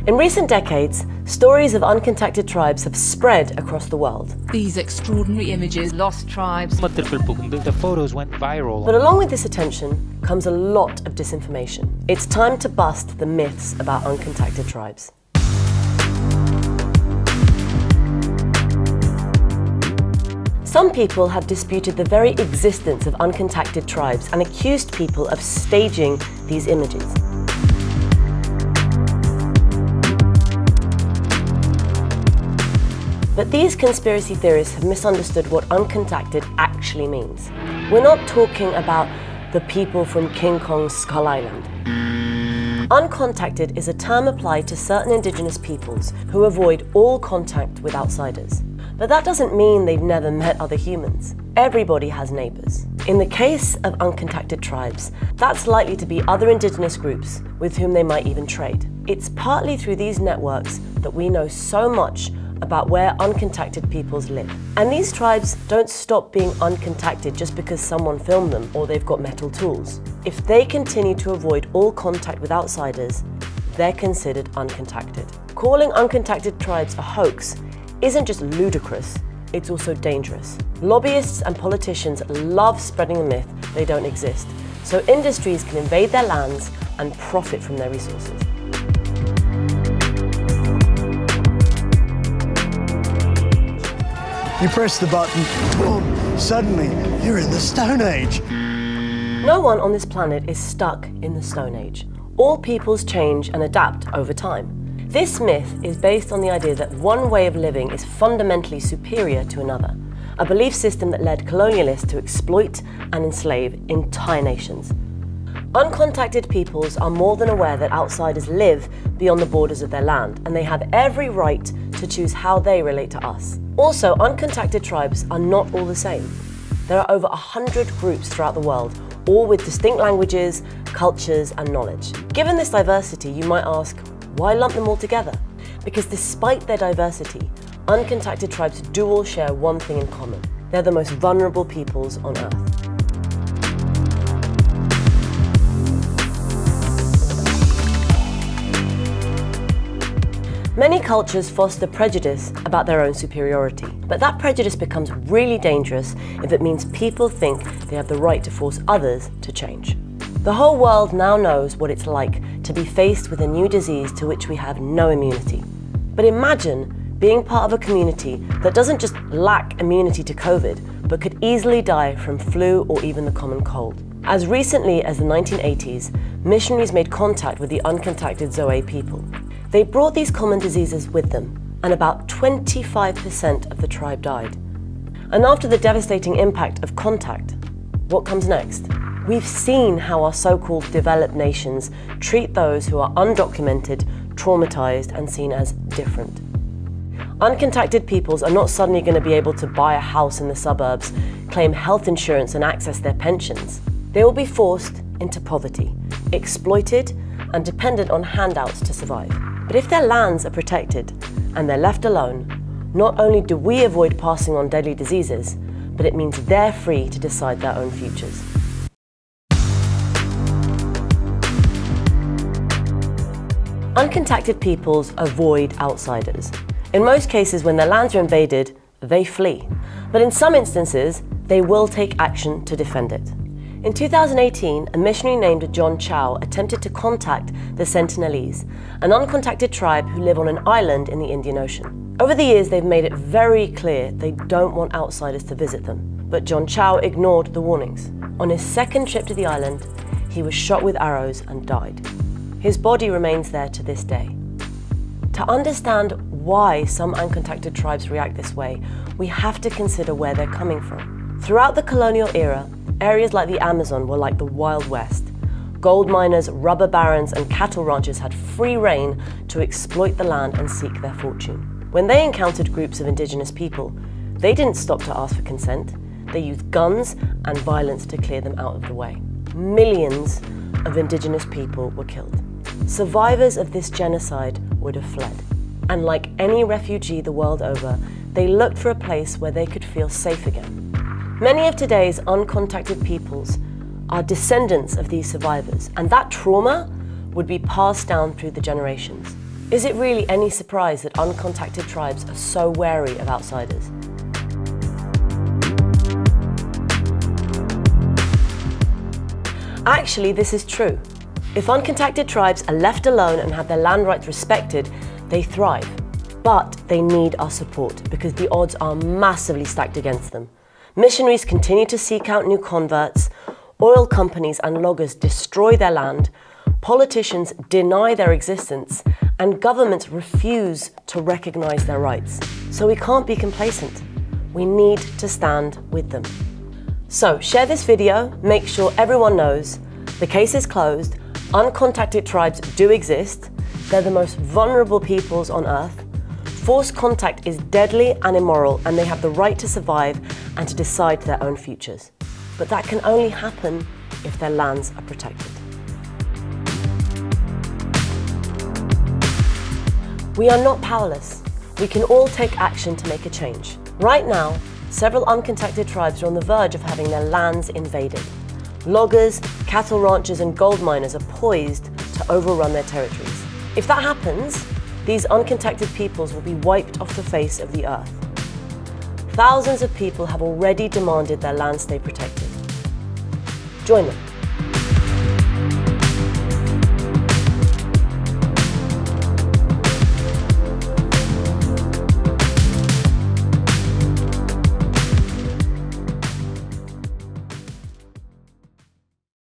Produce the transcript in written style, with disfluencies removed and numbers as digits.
In recent decades, stories of uncontacted tribes have spread across the world. These extraordinary images, lost tribes. The photos went viral. But along with this attention comes a lot of disinformation. It's time to bust the myths about uncontacted tribes. Some people have disputed the very existence of uncontacted tribes and accused people of staging these images. But these conspiracy theorists have misunderstood what uncontacted actually means. We're not talking about the people from King Kong's Skull Island. Uncontacted is a term applied to certain indigenous peoples who avoid all contact with outsiders. But that doesn't mean they've never met other humans. Everybody has neighbours. In the case of uncontacted tribes, that's likely to be other indigenous groups with whom they might even trade. It's partly through these networks that we know so much about where uncontacted peoples live. And these tribes don't stop being uncontacted just because someone filmed them or they've got metal tools. If they continue to avoid all contact with outsiders, they're considered uncontacted. Calling uncontacted tribes a hoax isn't just ludicrous, it's also dangerous. Lobbyists and politicians love spreading the myth they don't exist, so industries can invade their lands and profit from their resources. You press the button, boom, suddenly you're in the Stone Age. No one on this planet is stuck in the Stone Age. All peoples change and adapt over time. This myth is based on the idea that one way of living is fundamentally superior to another, a belief system that led colonialists to exploit and enslave entire nations. Uncontacted peoples are more than aware that outsiders live beyond the borders of their land, and they have every right to choose how they relate to us. Also, uncontacted tribes are not all the same. There are over 100 groups throughout the world, all with distinct languages, cultures, and knowledge. Given this diversity, you might ask, why lump them all together? Because despite their diversity, uncontacted tribes do all share one thing in common. They're the most vulnerable peoples on Earth. Many cultures foster prejudice about their own superiority, but that prejudice becomes really dangerous if it means people think they have the right to force others to change. The whole world now knows what it's like to be faced with a new disease to which we have no immunity. But imagine being part of a community that doesn't just lack immunity to COVID, but could easily die from flu or even the common cold. As recently as the 1980s, missionaries made contact with the uncontacted Zoe people. They brought these common diseases with them, and about 25% of the tribe died. And after the devastating impact of contact, what comes next? We've seen how our so-called developed nations treat those who are undocumented, traumatized, and seen as different. Uncontacted peoples are not suddenly going to be able to buy a house in the suburbs, claim health insurance, and access their pensions. They will be forced into poverty, exploited, and dependent on handouts to survive. But if their lands are protected and they're left alone, not only do we avoid passing on deadly diseases, but it means they're free to decide their own futures. Uncontacted peoples avoid outsiders. In most cases, when their lands are invaded, they flee. But in some instances, they will take action to defend it. In 2018, a missionary named John Chow attempted to contact the Sentinelese, an uncontacted tribe who live on an island in the Indian Ocean. Over the years, they've made it very clear they don't want outsiders to visit them. But John Chow ignored the warnings. On his second trip to the island, he was shot with arrows and died. His body remains there to this day. To understand why some uncontacted tribes react this way, we have to consider where they're coming from. Throughout the colonial era, areas like the Amazon were like the Wild West. Gold miners, rubber barons, and cattle ranchers had free rein to exploit the land and seek their fortune. When they encountered groups of indigenous people, they didn't stop to ask for consent. They used guns and violence to clear them out of the way. Millions of indigenous people were killed. Survivors of this genocide would have fled. And like any refugee the world over, they looked for a place where they could feel safe again. Many of today's uncontacted peoples are descendants of these survivors, and that trauma would be passed down through the generations. Is it really any surprise that uncontacted tribes are so wary of outsiders? Actually, this is true. If uncontacted tribes are left alone and have their land rights respected, they thrive. But they need our support because the odds are massively stacked against them. Missionaries continue to seek out new converts, oil companies and loggers destroy their land, politicians deny their existence, and governments refuse to recognize their rights. So we can't be complacent. We need to stand with them. So share this video, make sure everyone knows the case is closed, uncontacted tribes do exist, they're the most vulnerable peoples on earth, forced contact is deadly and immoral, and they have the right to survive and to decide their own futures. But that can only happen if their lands are protected. We are not powerless. We can all take action to make a change. Right now, several uncontacted tribes are on the verge of having their lands invaded. Loggers, cattle ranchers and gold miners are poised to overrun their territories. If that happens, these uncontacted peoples will be wiped off the face of the earth. Thousands of people have already demanded their land stay protected. Join them.